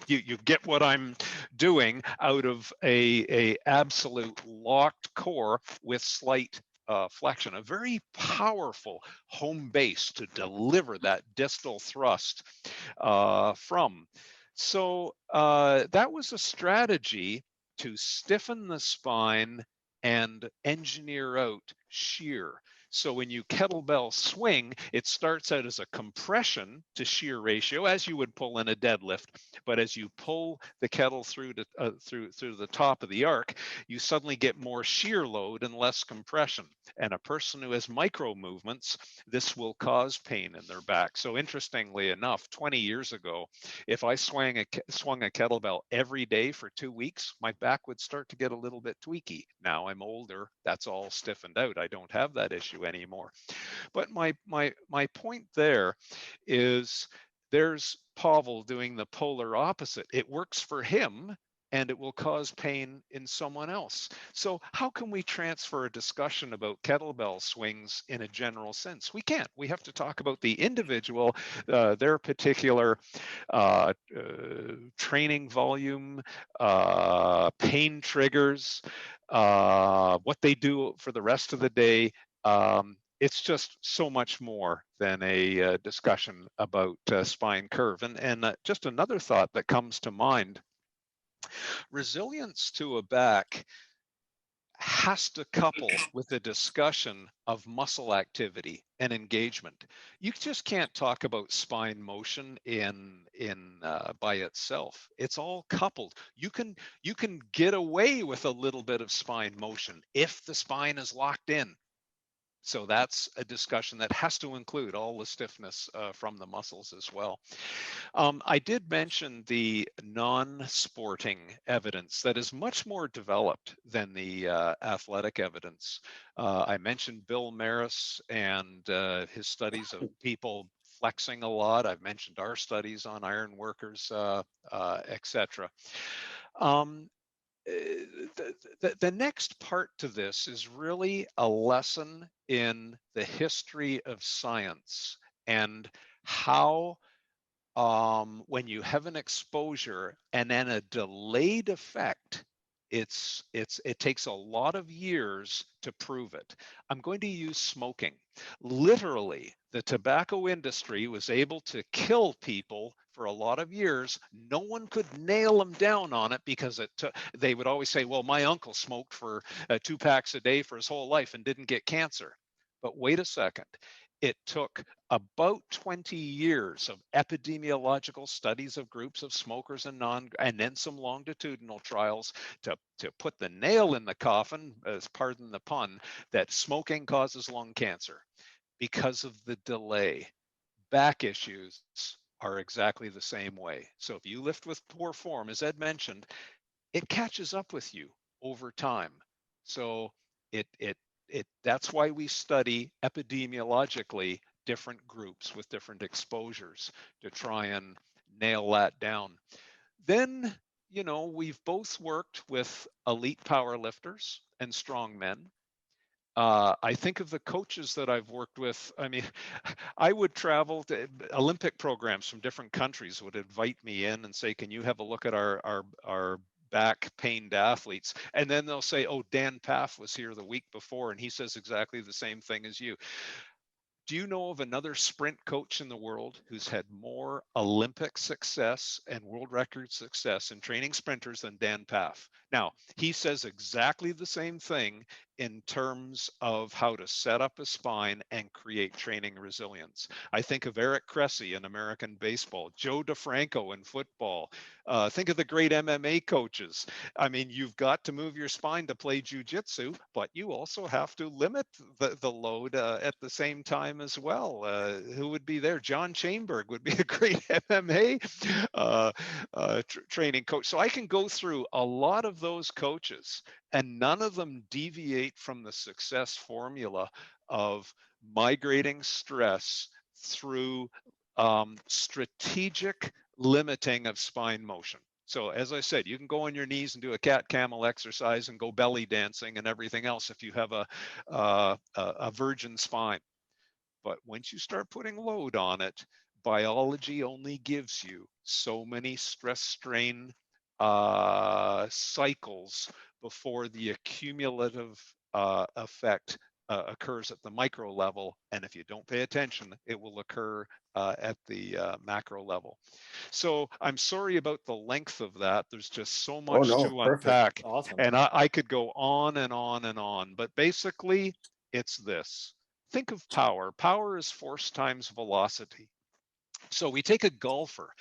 You get what I'm doing out of a absolute locked core with slight flexion, a very powerful home base to deliver that distal thrust from. So that was a strategy to stiffen the spine and engineer out shear. So when you kettlebell swing, it starts out as a compression to shear ratio, as you would pull in a deadlift. But as you pull the kettle through the top of the arc, you suddenly get more shear load and less compression. And a person who has micro movements, this will cause pain in their back. So interestingly enough, 20 years ago, if I swung a kettlebell every day for 2 weeks, my back would start to get a little bit tweaky. Now I'm older, that's all stiffened out. I don't have that issue anymore. But my point there is, there's Pavel doing the polar opposite. It works for him and it will cause pain in someone else. So how can we transfer a discussion about kettlebell swings in a general sense? We can't. We have to talk about the individual, their particular training volume, pain triggers, what they do for the rest of the day. It's just so much more than a discussion about spine curve. And just another thought that comes to mind, resilience to a back has to couple with a discussion of muscle activity and engagement. You just can't talk about spine motion by itself. It's all coupled. You can get away with a little bit of spine motion if the spine is locked in. So that's a discussion that has to include all the stiffness from the muscles as well. I did mention the non-sporting evidence that is much more developed than the athletic evidence. I mentioned Bill Maris and his studies of people flexing a lot. I've mentioned our studies on iron workers, etc. The next part to this is really a lesson in the history of science and how when you have an exposure and then a delayed effect, it takes a lot of years to prove it. I'm going to use smoking. Literally, the tobacco industry was able to kill people for a lot of years. No one could nail them down on it because they would always say, well, my uncle smoked for 2 packs a day for his whole life and didn't get cancer. But wait a second. It took about 20 years of epidemiological studies of groups of smokers and then some longitudinal trials to put the nail in the coffin, as pardon the pun, that smoking causes lung cancer because of the delay. Back issues are exactly the same way. So if you lift with poor form, as Ed mentioned, it catches up with you over time. So that's why we study epidemiologically different groups with different exposures to try and nail that down. Then, we've both worked with elite powerlifters and strongmen. I think of the coaches that I've worked with. I mean, I would travel to Olympic programs from different countries would invite me in and say, can you have a look at our back pained athletes? And then they'll say, oh, Dan Paff was here the week before and he says exactly the same thing as you. Do you know of another sprint coach in the world who's had more Olympic success and world record success in training sprinters than Dan Paff? Now, he says exactly the same thing in terms of how to set up a spine and create training resilience. I think of Eric Cressy in American baseball, Joe DeFranco in football. Think of the great MMA coaches. I mean, you've got to move your spine to play jiu-jitsu, but you also have to limit the load at the same time as well. Who would be there? John Chainberg would be a great MMA training coach. So I can go through a lot of those coaches, and none of them deviate from the success formula of migrating stress through strategic limiting of spine motion. So as I said, you can go on your knees and do a cat camel exercise and go belly dancing and everything else if you have a virgin spine. But once you start putting load on it, biology only gives you so many stress strain cycles before the accumulative effect occurs at the micro level. And if you don't pay attention, it will occur at the macro level. So I'm sorry about the length of that. There's just so much to unpack. Awesome. And I could go on and on and on, but basically it's this. Think of power. Power is force times velocity. So we take a golfer.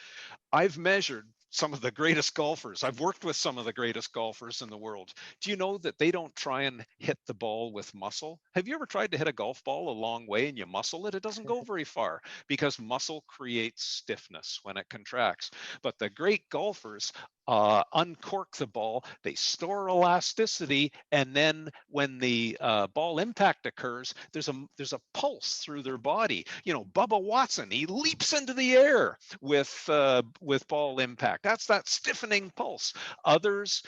I've measured some of the greatest golfers. I've worked with some of the greatest golfers in the world. Do you know that they don't try and hit the ball with muscle? Have you ever tried to hit a golf ball a long way and you muscle it? It doesn't go very far because muscle creates stiffness when it contracts. But the great golfers uncork the ball, they store elasticity, and then when the ball impact occurs, there's a pulse through their body. Bubba Watson, he leaps into the air with ball impact. That's that stiffening pulse. Others,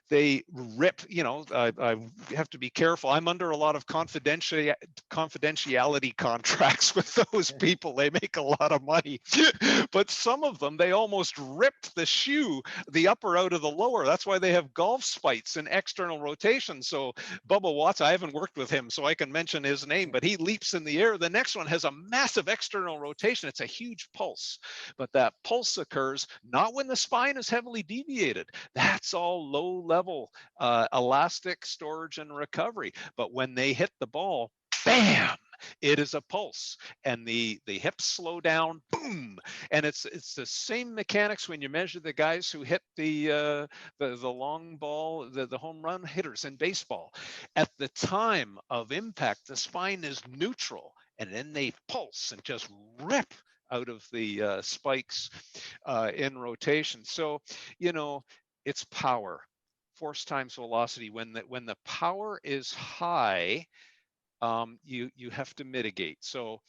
they rip. I have to be careful. I'm under a lot of confidentiality contracts with those people. They make a lot of money, but some of them, they almost ripped the shoe, the upper out of the lower. That's why they have golf spites and external rotation. So Bubba Watson, I haven't worked with him, so I can mention his name, but he leaps in the air. The next one has a massive external rotation. It's a huge pulse, but that pulse occurs not when the spine is heavily deviated. That's all low level elastic storage and recovery. But when they hit the ball, bam, it is a pulse, and the hips slow down, boom. And it's the same mechanics when you measure the guys who hit the long ball, the home run hitters in baseball. At the time of impact, the spine is neutral, and then they pulse and just rip out of the spikes in rotation. So, you know, it's power, force times velocity. When the power is high, you have to mitigate. So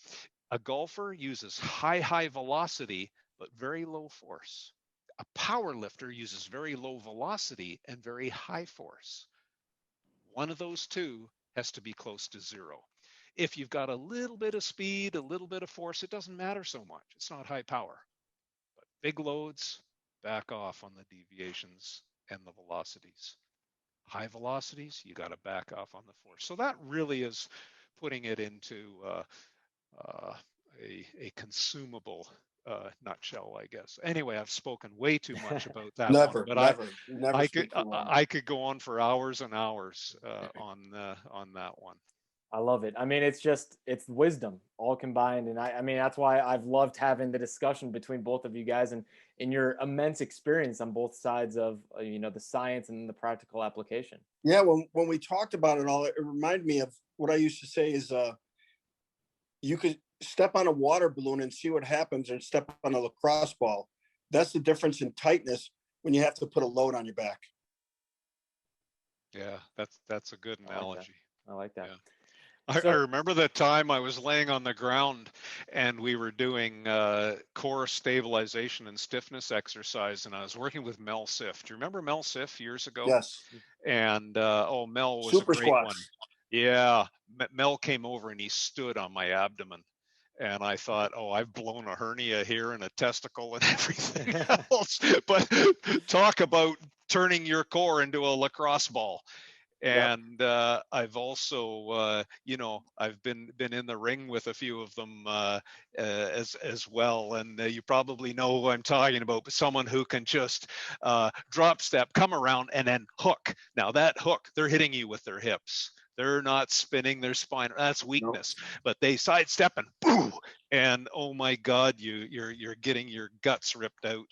a golfer uses high velocity, but very low force. A power lifter uses very low velocity and very high force. One of those two has to be close to zero. If you've got a little bit of speed, a little bit of force, it doesn't matter so much. It's not high power. But big loads, back off on the deviations and the velocities. High velocities, you got to back off on the force. So that really is putting it into a consumable nutshell, I guess. Anyway, I've spoken way too much about that one, but I could go on for hours and hours on that one. I love it. I mean, it's wisdom all combined. And I mean, that's why I've loved having the discussion between both of you guys and in your immense experience on both sides of, the science and the practical application. Yeah. When we talked about it all, it reminded me of what I used to say is you could step on a water balloon and see what happens, or step on a lacrosse ball. That's the difference in tightness when you have to put a load on your back. Yeah, that's a good analogy. I like that. Yeah. I remember the time I was laying on the ground and we were doing core stabilization and stiffness exercise, and I was working with Mel Siff. Do you remember Mel Siff years ago? Yes. And Mel was super a great squats. one. Yeah, Mel came over and he stood on my abdomen. And I thought, I've blown a hernia here and a testicle and everything else. But talk about turning your core into a lacrosse ball. And I've also, I've been in the ring with a few of them as well. And you probably know who I'm talking about, but someone who can just drop step, come around, and then hook. Now that hook, they're hitting you with their hips. They're not spinning their spine. That's weakness. Nope. But they sidestep and boo, and oh my God, you're getting your guts ripped out.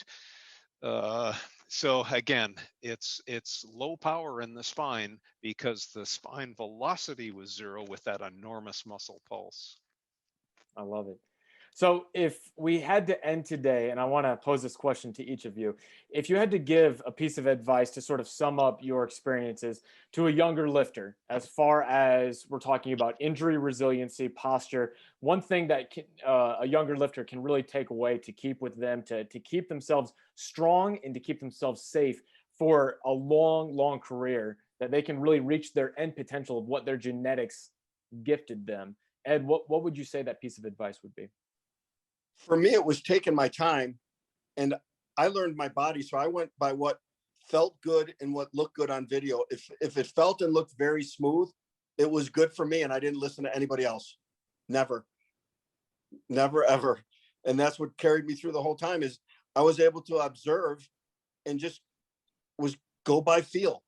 So again, it's low power in the spine because the spine velocity was zero with that enormous muscle pulse. I love it. So if we had to end today, and I want to pose this question to each of you, if you had to give a piece of advice to sort of sum up your experiences to a younger lifter, as far as we're talking about injury resiliency, posture, one thing that a younger lifter can really take away to keep with them, to keep themselves strong and to keep themselves safe for a long career, that they can really reach their end potential of what their genetics gifted them. Ed, what would you say that piece of advice would be? For me, it was taking my time, and I learned my body. So I went by what felt good and what looked good on video. If it felt and looked very smooth, it was good for me, and I didn't listen to anybody else. Never, ever. And that's what carried me through the whole time, is I was able to observe and just go by feel.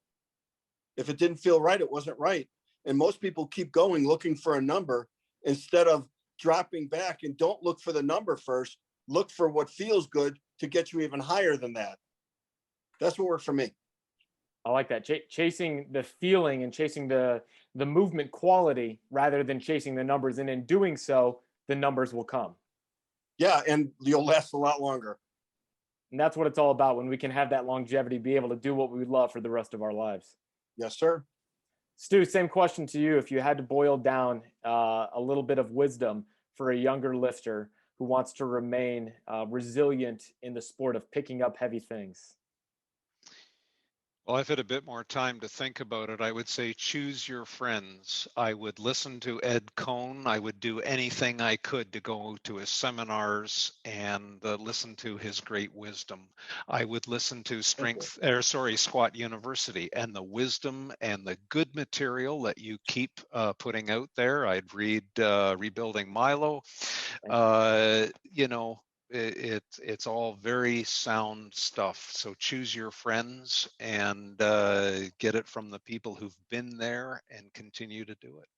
If it didn't feel right, it wasn't right. And most people keep going looking for a number instead of dropping back, and don't look for the number first. Look for what feels good to get you even higher than that. That's what worked for me. I like that. Chasing the feeling and chasing the movement quality rather than chasing the numbers. And in doing so, the numbers will come. Yeah, and you'll last a lot longer. And that's what it's all about, when we can have that longevity, be able to do what we love for the rest of our lives. Yes, sir. Stu, same question to you. If you had to boil down a little bit of wisdom for a younger lifter who wants to remain resilient in the sport of picking up heavy things. Well, I've had a bit more time to think about it. I would say choose your friends. I would listen to Ed Coan. I would do anything I could to go to his seminars and listen to his great wisdom. I would listen to SquatUniversity and the wisdom and the good material that you keep putting out there. I'd read Rebuilding Milo. It's all very sound stuff. So choose your friends and get it from the people who've been there and continue to do it.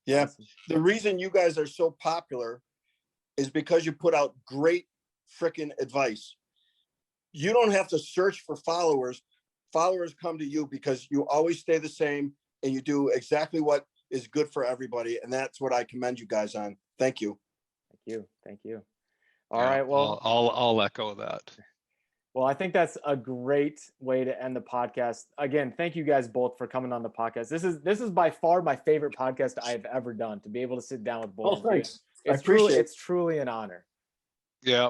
Yeah. Awesome. The reason you guys are so popular is because you put out great freaking advice. You don't have to search for followers. Followers come to you because you always stay the same and you do exactly what is good for everybody. And that's what I commend you guys on. Thank you. Thank you. Thank you. All right. Well, I'll echo that. Well, I think that's a great way to end the podcast. Again, thank you guys both for coming on the podcast. This is by far my favorite podcast I've ever done, to be able to sit down with both of you. Thanks. It's truly an honor. Yeah,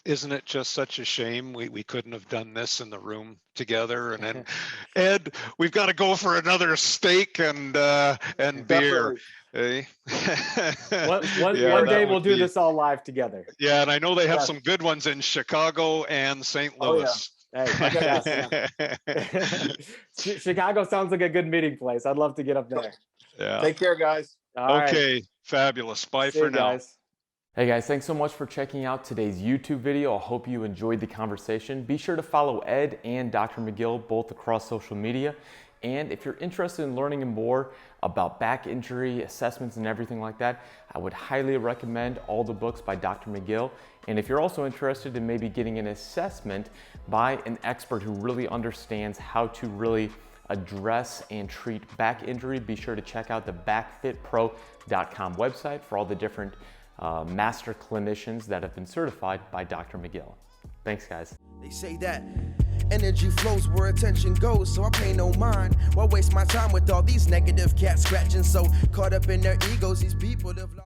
isn't it just such a shame we couldn't have done this in the room together? And then, Ed, we've got to go for another steak and beer. Eh? One day we'll do this all live together. Yeah, and I know they have some good ones in Chicago and St. Louis. Oh, yeah. Hey, Chicago sounds like a good meeting place. I'd love to get up there. Yeah. Take care, guys. Okay, right. Fabulous. Bye for now. Guys. Hey guys, thanks so much for checking out today's YouTube video. I hope you enjoyed the conversation. Be sure to follow Ed and Dr. McGill both across social media. And if you're interested in learning more about back injury assessments and everything like that, I would highly recommend all the books by Dr. McGill. And if you're also interested in maybe getting an assessment by an expert who really understands how to really address and treat back injury, be sure to check out the backfitpro.com website for all the different master clinicians that have been certified by Dr. McGill. Thanks, guys. They say that energy flows where attention goes, so I pay no mind. Why waste my time with all these negative cats scratching? So caught up in their egos, these people have